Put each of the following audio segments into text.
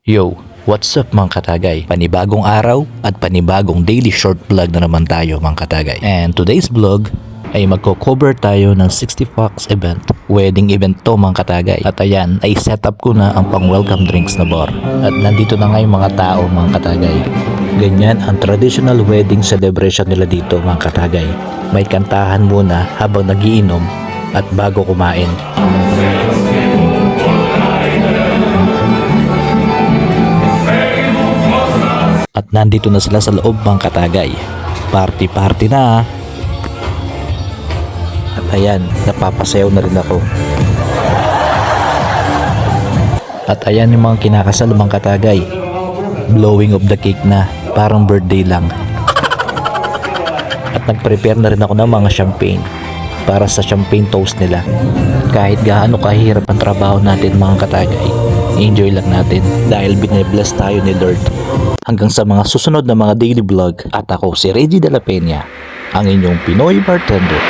Yo, what's up mga katagay? Panibagong araw at panibagong daily short vlog na naman tayo mga katagay. And today's vlog ay magko-cover tayo ng 60 Fox event. Wedding event to mga katagay. At ayan, ay setup ko na ang pang welcome drinks na bar. At nandito na nga yung mga tao mga katagay. Ganyan ang traditional wedding celebration nila dito mga katagay. May kantahan muna habang nagiinom at bago kumain. At nandito na sila sa loob mga katagay. Party na. At ayan, napapasayaw na rin ako. At ayan yung mga kinakasal mga katagay. Blowing of the cake na, parang birthday lang. At nag-prepare na rin ako ng mga champagne para sa champagne toast nila. Kahit gaano kahirap ang trabaho natin mga katagay, enjoy lang natin dahil binibless tayo ni Lord. Hanggang sa mga susunod na mga daily vlog, at ako si Reggie De La Peña, ang inyong Pinoy bartender.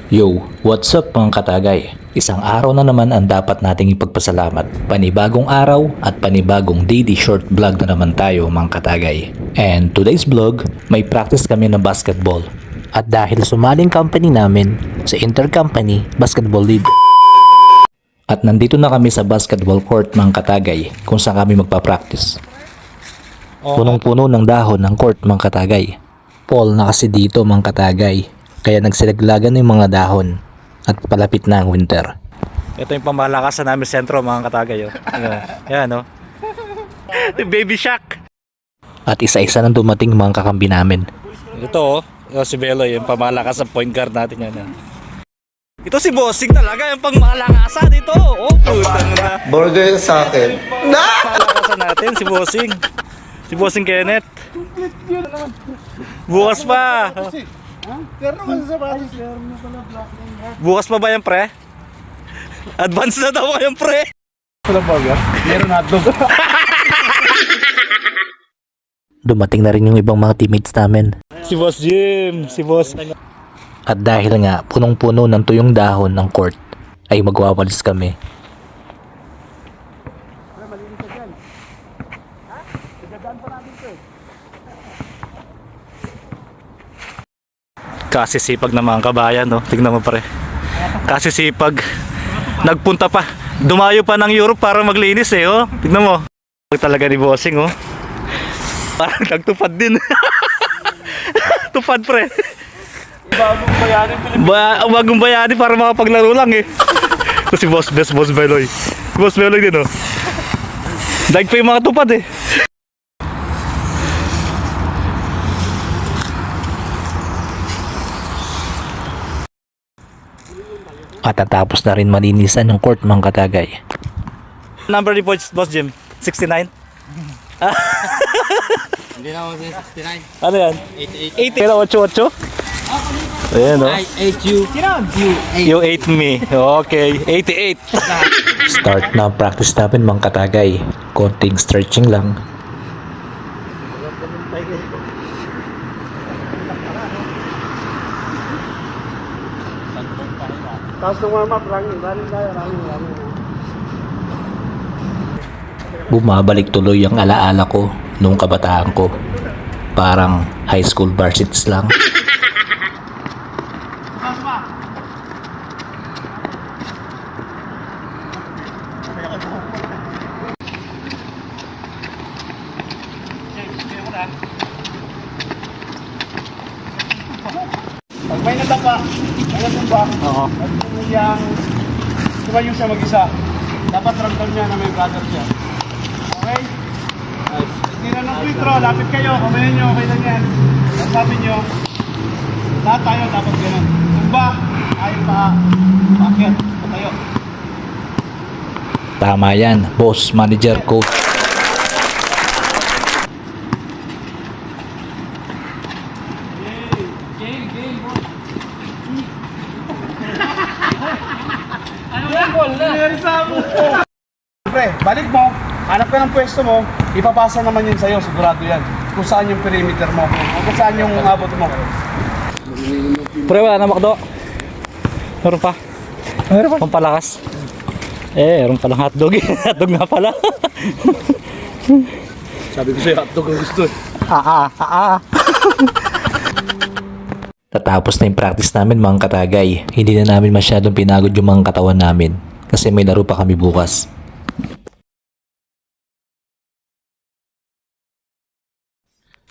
Yo, what's up mga katagay? Isang araw na naman ang dapat nating ipagpasalamat. Panibagong araw at panibagong daily short vlog na naman tayo mga katagay. And today's vlog, may practice kami ng basketball. At dahil sumaling company namin sa Intercompany Basketball League. At nandito na kami sa basketball court mga katagay kung saan kami magpa-practice. Punong-puno ng dahon ng court mga katagay. Fall na kasi dito mga katagay. Kaya nagsilaglagan yung mga dahon at palapit na ang winter. Ito yung pamalakasan namin sentro mga katagay. Oh. Yan o. Baby Shark. At isa-isa nang dumating mga kakambi namin. Ito si Beloy, yung pamalakasan point guard natin yan. Ito si Bossing talaga, yung pangmalakasan ito. Oh, putang na. Burger sa akin. Pamalakasan natin si Bossing. Si Bossing Kenneth. Bukas pa. Bukas pa ba yan, pre? Advance na daw kayo, pre. Meron hotdog. Dumating na rin yung ibang mga teammates namin. Si Boss Jim, si Boss. At dahil nga punong-puno ng tuyong dahon ng court, ay magwawalis kami. Kasi sipag ng mga kabayan, no? Tignan mo pare. Kasi sipag. Nagpunta pa. Dumayo pa ng Europe para maglinis eh, oh. Tignan mo. Talaga ni Bossing, oh. Parang nagtupad din. Tupad, pre. Bagong bayani. Bagong bayani para makapaglaro lang eh. Ito si Boss Beloy. Boss Beloy din, oh. Daig pa yung mga tupad eh. At natapos na rin malinisan yung court mga katagay. Number ni Boss Jim? 69? Hindi na ako 69. Ano yan? 88. 80. Kailan 88? Ayan, no? I ate you. You ate me. Okay. 88. Start na ang practice namin mga katagay. Konting stretching lang. Bumabalik tuloy ang alaala ko noong kabataan ko. Parang high school varsities lang. Pag may nadapa, may natumba, at yung tumayo siya mag-isa, dapat ramdam niya na may brother siya. Okay? Nice. Hindi na ng free throw, lapit kayo, kamayan nyo, okay lang yan. At sabi nyo, lahat tayo dapat ganun. Tumba, ayaw pa, paakyat, patayo. Tama yan, boss, manager, coach. Pre, balik mo. Hanap ka ng pwesto mo, ipapasa naman yun sa'yo, sigurado yan. Kung saan yung perimeter mo, kung saan yung abot mo. Pre, wala na makdo. Meron pa. Meron pa. Pampalakas. Meron palang hotdog. Hotdog nga pala. Sabi ko sa'yo, hotdog ang gusto. Natapos na yung practice namin mga katagay. Hindi na namin masyadong pinagod yung mga katawan namin kasi may laro pa kami bukas.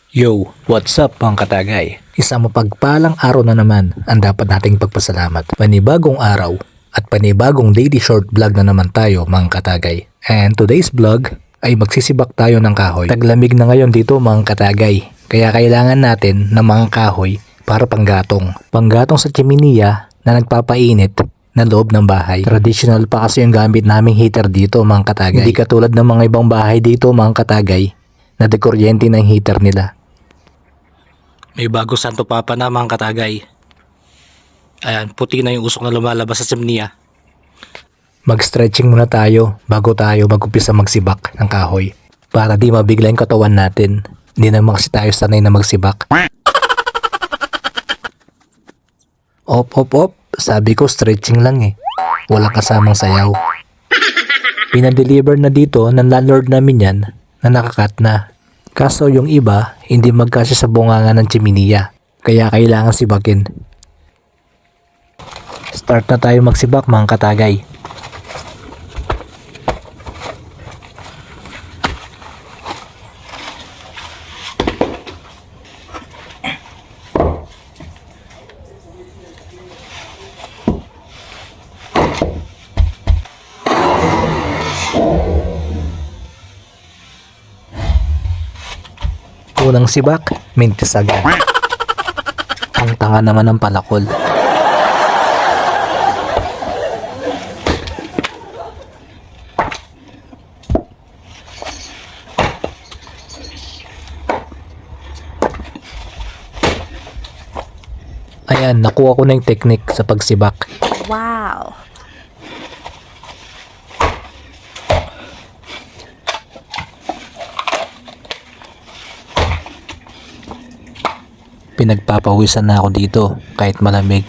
Yo, what's up mga katagay? Isang mapagpalang araw na naman ang dapat nating pagpasalamat. Panibagong araw at panibagong daily short vlog na naman tayo mga katagay. And today's vlog ay magsisibak tayo ng kahoy. Taglamig na ngayon dito mga katagay. Kaya kailangan natin ng mga kahoy para panggatong. Panggatong sa chiminiya na nagpapainit na loob ng bahay. Traditional pa kasi yung gamit naming heater dito mga katagay. Hindi katulad ng mga ibang bahay dito mga katagay na dekuryente ng heater nila. May bago Santo Papa na mga katagay. Ayan, puti na yung usok na lumalabas sa chimniya. Mag-stretching muna tayo bago tayo mag-umpisa magsibak ng kahoy. Para di mabigla yung katawan natin. Hindi naman kasi tayo sanay na magsibak. Op. Sabi ko stretching lang eh. Walang kasamang sayaw. Pinadeliver na dito ng landlord namin yan na nakakat na. Kaso yung iba, hindi magkasya sa bunganga ng chiminiya. Kaya kailangan sibakin. Start na tayo magsibak mga katagay. Unang sibak, mintis agad. Ang tanga naman ng palakol. Ayan, nakuha ko na yung technique sa pagsibak. Wow. Pinagpapawisan na ako dito kahit malamig.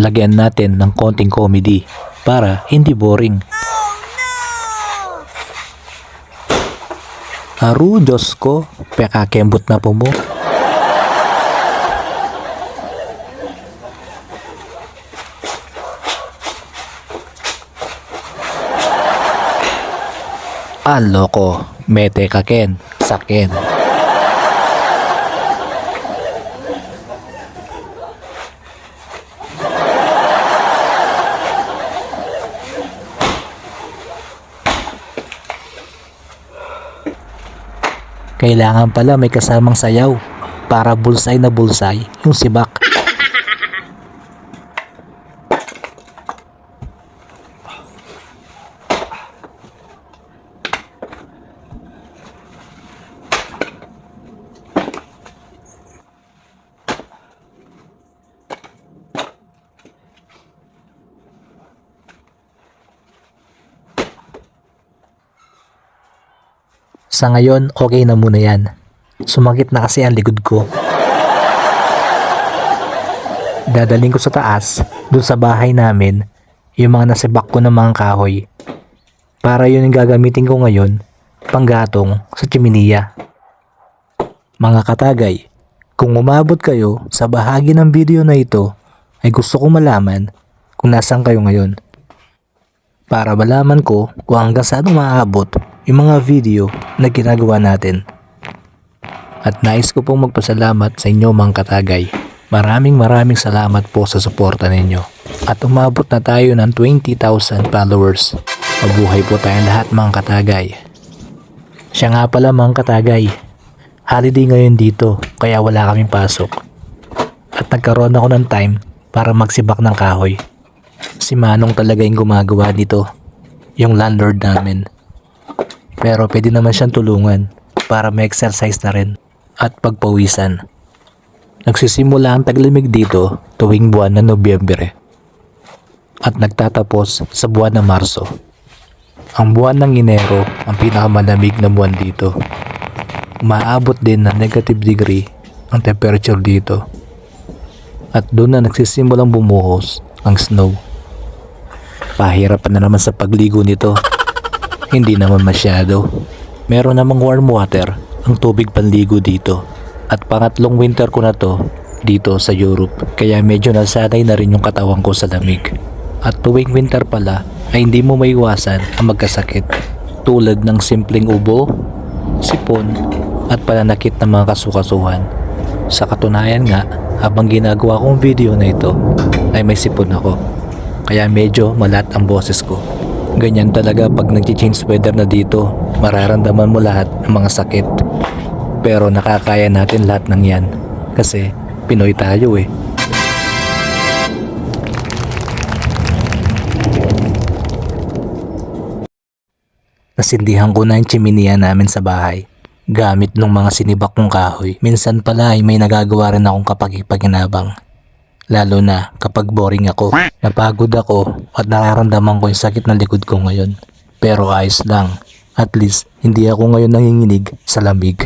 Lagyan natin ng konting comedy para hindi boring. Aru, Diyos ko, pekakembot na po mo. Loko, mete kaken, saken. Kailangan pala may kasamang sayaw para bulsay na bulsay yung sibak. Sa ngayon, okay na muna yan. Sumakit na kasi ang likod ko. Dadaling ko sa taas, dun sa bahay namin, yung mga nasibak ko ng mga kahoy. Para yun yung gagamitin ko ngayon, panggatong sa chiminiya. Mga katagay, kung umabot kayo sa bahagi ng video na ito, ay gusto kong malaman kung nasaan kayo ngayon. Para malaman ko kung hanggang saan umaabot yung mga video na ginagawa natin. At nais ko pong magpasalamat sa inyo mga katagay. Maraming salamat po sa suporta ninyo. At umabot na tayo ng 20,000 followers. Mabuhay po tayong lahat mga katagay. Siya nga pala mga katagay. Holiday ngayon dito kaya wala kaming pasok. At nagkaroon ako ng time para magsibak ng kahoy. Si Manong talaga yung gumagawa dito. Yung landlord namin. Pero pwede naman siyang tulungan para ma-exercise na rin at pagpawisan. Nagsisimula ang taglamig dito tuwing buwan ng Nobyembre at nagtatapos sa buwan ng Marso. Ang buwan ng Enero ang pinakamalamig na buwan dito. Umaabot din ng negative degree ang temperature dito. At doon na nagsisimulang bumuhos ang snow. Pahirapan na naman sa pagligo nito. Hindi naman masyado. Meron namang warm water ang tubig panligo dito. At pangatlong winter ko na to dito sa Europe. Kaya medyo nasanay na rin yung katawan ko sa lamig. At tuwing winter pala ay hindi mo maiwasan ang magkasakit. Tulad ng simpleng ubo, sipon at pananakit ng mga kasukasuhan. Sa katunayan nga, habang ginagawa kong video na ito ay may sipon ako. Kaya medyo malat ang boses ko. Ganyan talaga pag nag-change weather na dito, mararamdaman mo lahat ng mga sakit. Pero nakakaya natin lahat ng yan kasi Pinoy tayo eh. Nasindihan ko na yung chimney namin sa bahay gamit ng mga sinibak kong kahoy. Minsan pala ay may nagagawa rin akong kapag-ipaginabang. Lalo na kapag boring ako. Napagod ako at nararamdaman ko yung sakit ng likod ko ngayon. Pero ayos lang. At least hindi ako ngayon nanginginig sa lamig.